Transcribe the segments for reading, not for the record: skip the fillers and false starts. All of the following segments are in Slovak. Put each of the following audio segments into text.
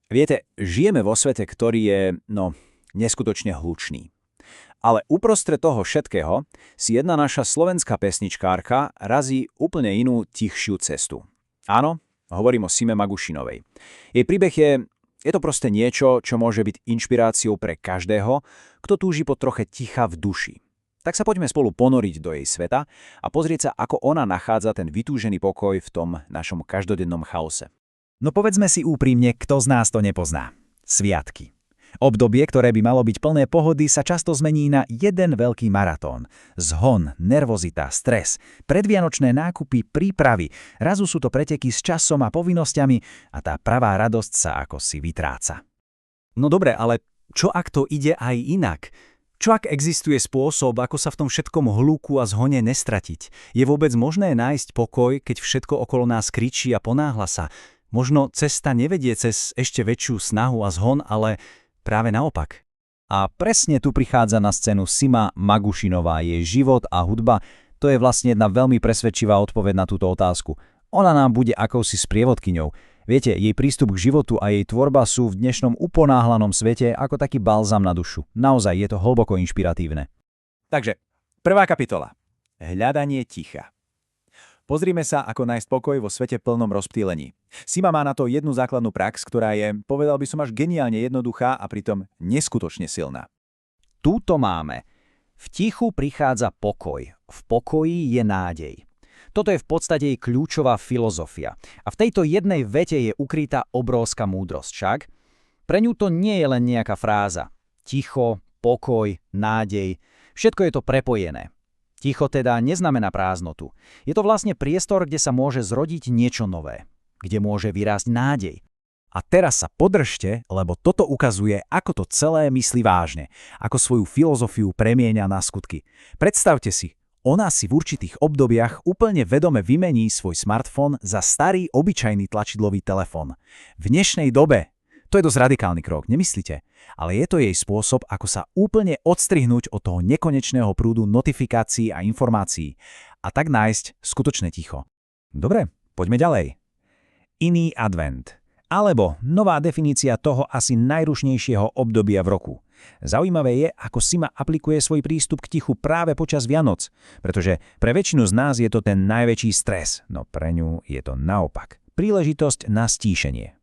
Viete, žijeme vo svete, ktorý je, neskutočne hlučný. Ale uprostred toho všetkého si jedna naša slovenská pesničkárka razí úplne inú, tichšiu cestu. Áno, hovorím o Sime Magušinovej. Jej príbeh je to proste niečo, čo môže byť inšpiráciou pre každého, kto túži po troche ticha v duši. Tak sa poďme spolu ponoriť do jej sveta a pozrieť sa, ako ona nachádza ten vytúžený pokoj v tom našom každodennom chaose. No povedzme si úprimne, kto z nás to nepozná. Sviatky. Obdobie, ktoré by malo byť plné pohody, sa často zmení na jeden veľký maratón. Zhon, nervozita, stres, predvianočné nákupy, prípravy. Razu sú to preteky s časom a povinnosťami a tá pravá radosť sa ako si vytráca. No dobre, ale čo ak to ide aj inak? Čo ak existuje spôsob, ako sa v tom všetkom hluku a zhone nestratiť? Je vôbec možné nájsť pokoj, keď všetko okolo nás kričí a ponáhla sa? Možno cesta nevedie cez ešte väčšiu snahu a zhon, ale práve naopak. A presne tu prichádza na scénu Sima Magušinová. Jej život a hudba, to je vlastne jedna veľmi presvedčivá odpoveď na túto otázku. Ona nám bude akousi sprievodkyňou. Viete, jej prístup k životu a jej tvorba sú v dnešnom uponáhlanom svete ako taký balzam na dušu. Naozaj je to hlboko inšpiratívne. Takže, prvá kapitola. Hľadanie ticha. Pozrime sa, ako nájsť pokoj vo svete plnom rozptýlení. Sima má na to jednu základnú prax, ktorá je, povedal by som, až geniálne jednoduchá a pritom neskutočne silná. Túto máme. V tichu prichádza pokoj. V pokoji je nádej. Toto je v podstate jej kľúčová filozofia. A v tejto jednej vete je ukrytá obrovská múdrosť. Však pre ňu to nie je len nejaká fráza. Ticho, pokoj, nádej. Všetko je to prepojené. Ticho teda neznamená prázdnotu. Je to vlastne priestor, kde sa môže zrodiť niečo nové. Kde môže vyrásť nádej. A teraz sa podržte, lebo toto ukazuje, ako to celé myslí vážne. Ako svoju filozofiu premieňa na skutky. Predstavte si, ona si v určitých obdobiach úplne vedome vymení svoj smartfón za starý obyčajný tlačidlový telefón. V dnešnej dobe to je dosť radikálny krok, nemyslíte? Ale je to jej spôsob, ako sa úplne odstrihnúť od toho nekonečného prúdu notifikácií a informácií a tak nájsť skutočné ticho. Dobre, poďme ďalej. Iný advent. Alebo nová definícia toho asi najrušnejšieho obdobia v roku. Zaujímavé je, ako Sima aplikuje svoj prístup k tichu práve počas Vianoc, pretože pre väčšinu z nás je to ten najväčší stres, no pre ňu je to naopak. Príležitosť na stíšenie.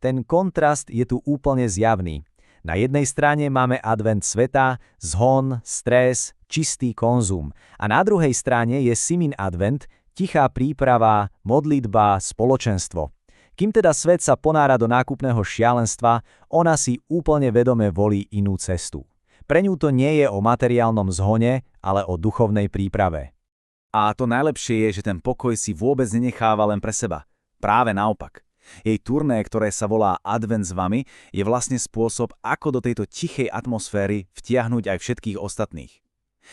Ten kontrast je tu úplne zjavný. Na jednej strane máme advent sveta, zhon, stres, čistý konzum. A na druhej strane je Simin advent, tichá príprava, modlitba, spoločenstvo. Kým teda svet sa ponára do nákupného šialenstva, ona si úplne vedome volí inú cestu. Pre ňu to nie je o materiálnom zhone, ale o duchovnej príprave. A to najlepšie je, že ten pokoj si vôbec nenecháva len pre seba. Práve naopak. Jej turné, ktoré sa volá Advent s vami, je vlastne spôsob, ako do tejto tichej atmosféry vtiahnuť aj všetkých ostatných.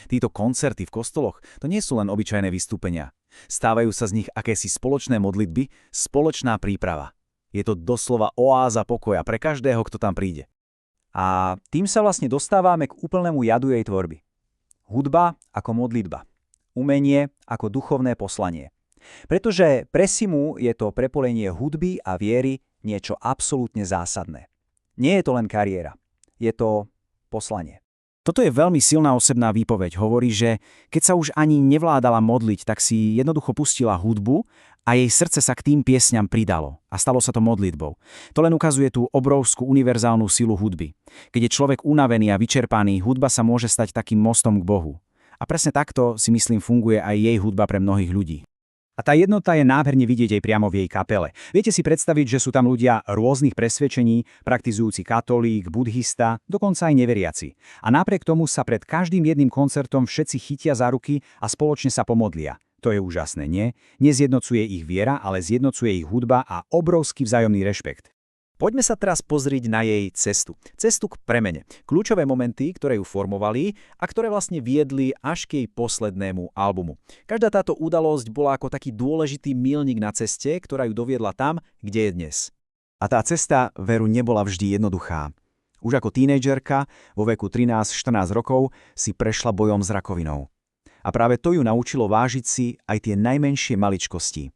Títo koncerty v kostoloch, to nie sú len obyčajné vystúpenia. Stávajú sa z nich akési spoločné modlitby, spoločná príprava. Je to doslova oáza pokoja pre každého, kto tam príde. A tým sa vlastne dostávame k úplnému jadu jej tvorby. Hudba ako modlitba. Umenie ako duchovné poslanie. Pretože pre Simu je to prepolenie hudby a viery niečo absolútne zásadné. Nie je to len kariéra. Je to poslanie. Toto je veľmi silná osobná výpoveď. Hovorí, že keď sa už ani nevládala modliť, tak si jednoducho pustila hudbu a jej srdce sa k tým piesňam pridalo. A stalo sa to modlitbou. To len ukazuje tú obrovskú univerzálnu silu hudby. Keď je človek unavený a vyčerpaný, hudba sa môže stať takým mostom k Bohu. A presne takto si myslím funguje aj jej hudba pre mnohých ľudí. A tá jednota je nádherne vidieť aj priamo v jej kapele. Viete si predstaviť, že sú tam ľudia rôznych presvedčení, praktizujúci katolík, budhista, dokonca aj neveriaci. A napriek tomu sa pred každým jedným koncertom všetci chytia za ruky a spoločne sa pomodlia. To je úžasné, nie? Nezjednocuje ich viera, ale zjednocuje ich hudba a obrovský vzájomný rešpekt. Poďme sa teraz pozrieť na jej cestu. Cestu k premene. Kľúčové momenty, ktoré ju formovali a ktoré vlastne viedli až k jej poslednému albumu. Každá táto udalosť bola ako taký dôležitý míľnik na ceste, ktorá ju doviedla tam, kde je dnes. A tá cesta, veru, nebola vždy jednoduchá. Už ako tínedžerka, vo veku 13-14 rokov, si prešla bojom s rakovinou. A práve to ju naučilo vážiť si aj tie najmenšie maličkosti.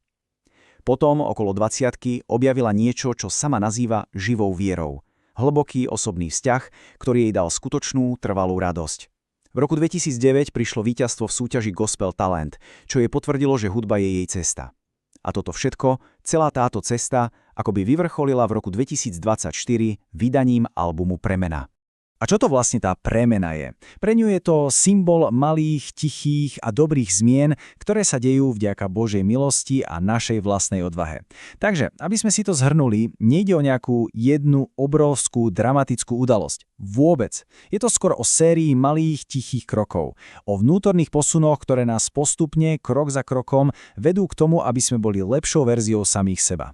Potom, okolo 20-ky, objavila niečo, čo sama nazýva živou vierou. Hlboký osobný vzťah, ktorý jej dal skutočnú, trvalú radosť. V roku 2009 prišlo víťazstvo v súťaži Gospel Talent, čo jej potvrdilo, že hudba je jej cesta. A toto všetko, celá táto cesta, akoby vyvrcholila v roku 2024 vydaním albumu Premena. A čo to vlastne tá premena je? Pre ňu je to symbol malých, tichých a dobrých zmien, ktoré sa dejú vďaka Božej milosti a našej vlastnej odvahe. Takže, aby sme si to zhrnuli, nejde o nejakú jednu obrovskú dramatickú udalosť. Vôbec. Je to skôr o sérii malých, tichých krokov. O vnútorných posunoch, ktoré nás postupne, krok za krokom, vedú k tomu, aby sme boli lepšou verziou samých seba.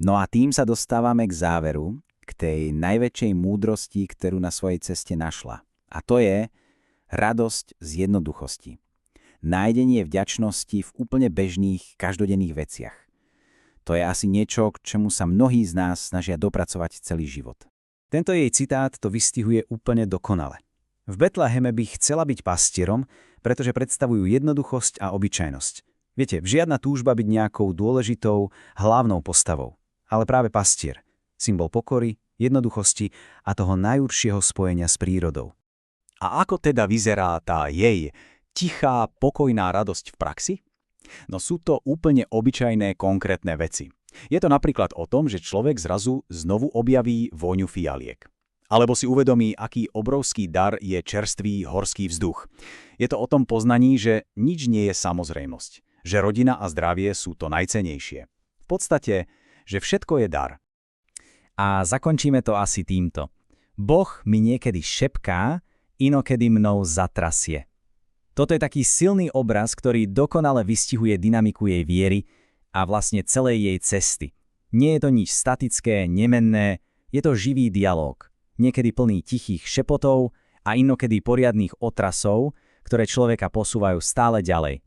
No a tým sa dostávame k záveru, k tej najväčšej múdrosti, ktorú na svojej ceste našla. A to je radosť z jednoduchosti. Nájdenie vďačnosti v úplne bežných, každodenných veciach. To je asi niečo, k čemu sa mnohí z nás snažia dopracovať celý život. Tento jej citát to vystihuje úplne dokonale. V Betleheme by chcela byť pastierom, pretože predstavujú jednoduchosť a obyčajnosť. Viete, žiadna túžba byť nejakou dôležitou, hlavnou postavou. Ale práve pastier. Symbol pokory, jednoduchosti a toho najúžšieho spojenia s prírodou. A ako teda vyzerá tá jej tichá, pokojná radosť v praxi? No sú to úplne obyčajné konkrétne veci. Je to napríklad o tom, že človek zrazu znovu objaví vôňu fialiek. Alebo si uvedomí, aký obrovský dar je čerstvý horský vzduch. Je to o tom poznaní, že nič nie je samozrejmosť. Že rodina a zdravie sú to najcennejšie. V podstate, že všetko je dar. A zakončíme to asi týmto. Boh mi niekedy šepká, inokedy mnou zatrasie. Toto je taký silný obraz, ktorý dokonale vystihuje dynamiku jej viery a vlastne celej jej cesty. Nie je to nič statické, nemenné, je to živý dialóg. Niekedy plný tichých šepotov a inokedy poriadnych otrasov, ktoré človeka posúvajú stále ďalej.